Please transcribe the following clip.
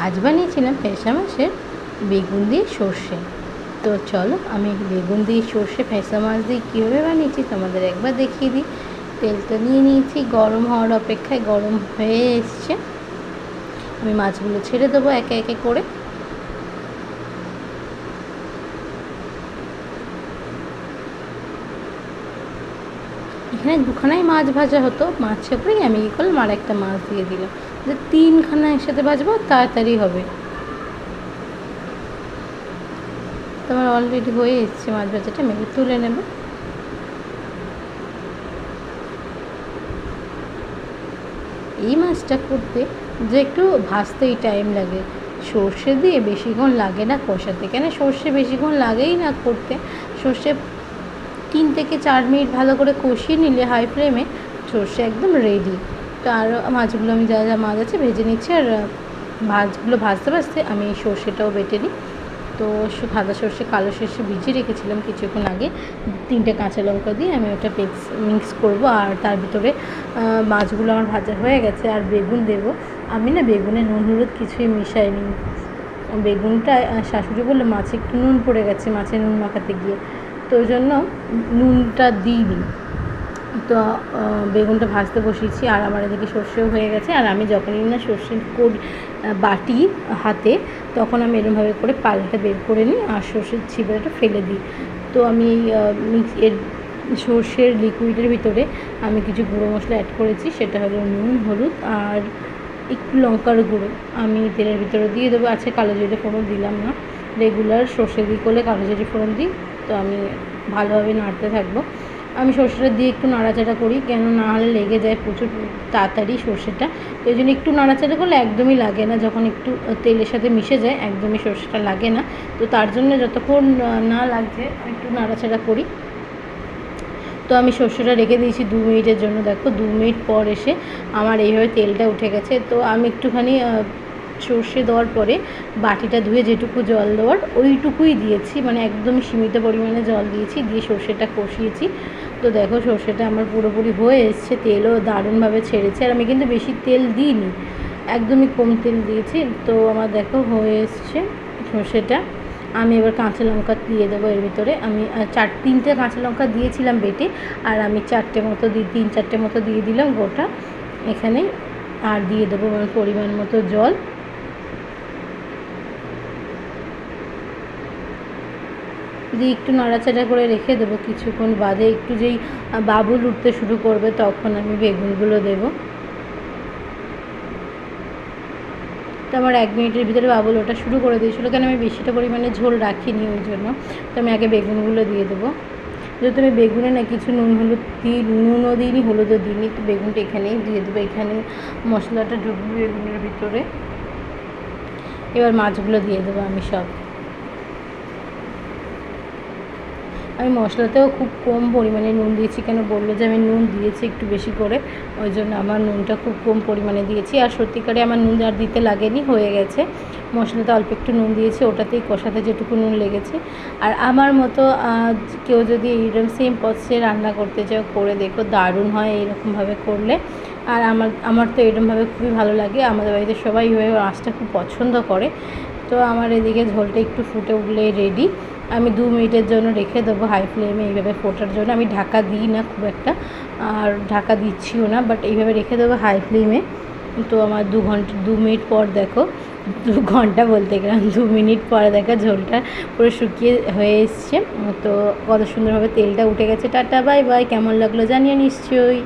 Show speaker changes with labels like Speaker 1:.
Speaker 1: আজ বানিয়েছিলাম ফ্যাসা মাছের বেগুন দিয়ে সর্ষে। তো চলো আমি বেগুন দিয়ে সর্ষে ফ্যাসা মাছ দিয়ে কীভাবে বানিয়েছি তোমাদের একবার দেখিয়ে দিই। তেলটা নিয়ে নিয়েছি, গরম হওয়ার অপেক্ষায়, গরম হয়ে এসছে। আমি মাছগুলো ছেড়ে দেবো একে একে করে। এখানে দুখানাই মাছ ভাজা হতো, মাছের পরেই আমি কী করলাম আর একটা মাছ দিয়ে দিলাম, যে তিনখানা একসাথে ভাজবো, তাড়াতাড়ি হবে। তোমার অলরেডি হয়ে এসছে মাছ ভাজাটা, আমি তুলে নেব। এই মাছটা করতে যে একটু ভাজতেই টাইম লাগে, সর্ষে দিয়ে বেশিক্ষণ লাগে না কষাতে, কেন সর্ষে বেশিক্ষণ লাগেই না করতে। সর্ষে 3 থেকে 4 মিনিট ভালো করে কষিয়ে নিলে হাই ফ্লেমে সর্ষে একদম রেডি। তো আর মাছগুলো আমি যা যা মাছ আছে ভেজে নিচ্ছি, আর মাছগুলো ভাজতে ভাজতে আমি সর্ষেটাও বেটে নিই। তো সাদা সর্ষে কালো সর্ষে ভিজিয়ে রেখেছিলাম কিছুক্ষণ আগে, 3টে কাঁচা লঙ্কা দিয়ে আমি ওটা মিক্স করব। আর তার ভিতরে মাছগুলো আমার ভাজা হয়ে গেছে, আর বেগুন দেবো। আমি না বেগুনে নুন হলুদ কিছুই মিশাইনি। বেগুনটা শাশুড়ি বললো মাছে একটু নুন পড়ে গেছে মাছে নুন মাখাতে গিয়ে, তো ওই জন্য নুনটা দিইনি। তো বেগুনটা ভাজতে বসিয়েছি, আর আমার এদিকে সর্ষেও হয়ে গেছে। আর আমি যখনই না সর্ষে বাটি হাতে, তখন আমি এরকমভাবে করে পালটা বের করে নিই আর সর্ষের ছিবড়াটা ফেলে দিই। তো আমি এর সর্ষের লিকুইডের ভিতরে আমি কিছু গুঁড়ো মশলা অ্যাড করেছি, সেটা হলো নুন, হলুদ আর একটু লঙ্কার গুঁড়ো। আমি তেলের ভিতরে দিয়ে দেবো। আজকে কালো জিরে ফোড়ন দিলাম না, রেগুলার সর্ষে দিয়ে করলে কালো জিরে ফোড়ন দিই। তো আমি ভালোভাবে নাড়তে থাকবো। আমি সর্ষেটা দিয়ে একটু নাড়াচাড়া করি, কেন না হলে লেগে যায় প্রচুর তাড়াতাড়ি সর্ষেটা। তো এই জন্য একটু নাড়াচাড়া করলে একদমই লাগে না, যখন একটু তেলের সাথে মিশে যায় একদমই সর্ষেটা লাগে না। তো তার জন্য যতক্ষণ না লাগছে একটু নাড়াচাড়া করি। তো আমি সর্ষেটা রেখে দিয়েছি 2 মিনিটের জন্য। দেখো 2 মিনিট পর এসে আমার এইভাবে তেলটা উঠে গেছে। তো আমি একটুখানি সর্ষে দেওয়ার পরে বাটিটা ধুয়ে যেটুকু জল দেওয়ার ওইটুকুই দিয়েছি, মানে একদম সীমিত পরিমাণে জল দিয়েছি, দিয়ে সর্ষেটা কষিয়েছি। তো দেখো সর্ষেটা আমার পুরোপুরি হয়ে এসছে, তেলও দারুণভাবে ছেড়েছে। আর আমি কিন্তু বেশি তেল দিইনি, একদমই কম তেল দিয়েছি। তো আমার দেখো হয়ে এসছে সর্ষেটা। আমি এবার কাঁচা লঙ্কা দিয়ে দেবো এর ভিতরে। আমি 3টে কাঁচা লঙ্কা দিয়েছিলাম বেটে, আর আমি 3টে মতো 3-4টে মতো দিয়ে দিলাম গোটা এখানে। আর দিয়ে দেবো আমার পরিমাণ মতো জল। দিয়ে একটু নাড়াচাড়া করে রেখে দেবো। কিছুক্ষণ বাদে একটু যেই বাবুল উঠতে শুরু করবে তখন আমি বেগুনগুলো দেবো। তো আমার 1 মিনিটের ভিতরে বাবুল ওটা শুরু করে দিয়েছিলো, কেন আমি বেশিটা পরিমাণে ঝোল রাখিনি ওই জন্য। তো আমি আগে বেগুনগুলো দিয়ে দেবো। যেহেতু আমি বেগুনে না কিছু নুনও দিইনি, হলুদও দিইনি, তো বেগুনটা এখানেই দিয়ে দেবো। এখানে মশলাটা ঢুকবে বেগুনের ভিতরে। এবার মাছগুলো দিয়ে দেবো আমি সব। আমি মশলাতেও খুব কম পরিমাণে নুন দিয়েছি, কেন বললো যে আমি নুন দিয়েছি একটু বেশি করে, ওই জন্য আমার নুনটা খুব কম পরিমাণে দিয়েছি। আর সত্যিকারে আমার নুন আর দিতে লাগেনি, হয়ে গেছে। মশলাতে অল্প একটু নুন দিয়েছি, ওটাতেই কষাতে যেটুকু নুন লেগেছে। আর আমার মতো কেউ যদি এইরকম সেম প্রসেসে রান্না করতে চাও, করে দেখো, দারুণ হয় এইরকমভাবে করলে। আর আমার তো এরকমভাবে খুবই ভালো লাগে। আমাদের বাড়িতে সবাই এইভাবে মাছটা খুব পছন্দ করে। তো আমার এদিকে ঝোলটা একটু ফুটে উঠলেই রেডি। আমি 2 মিনিটের জন্য রেখে দেবো হাই ফ্লেমে এইভাবে ফোটার জন্য। আমি ঢাকা দিই না খুব একটা, আর ঢাকা দিচ্ছিও না, বাট এইভাবে রেখে দেবো হাই ফ্লেমে। তো আমার 2 মিনিট পর দেখো, 2 ঘন্টা বলতে গেলাম, 2 মিনিট পরে দেখো ঝোলটা পুরো শুকিয়ে হয়ে এসছে। তো কত সুন্দরভাবে তেলটা উঠে গেছে। Tata bye bye. কেমন লাগলো জানিও নিশ্চয়ই।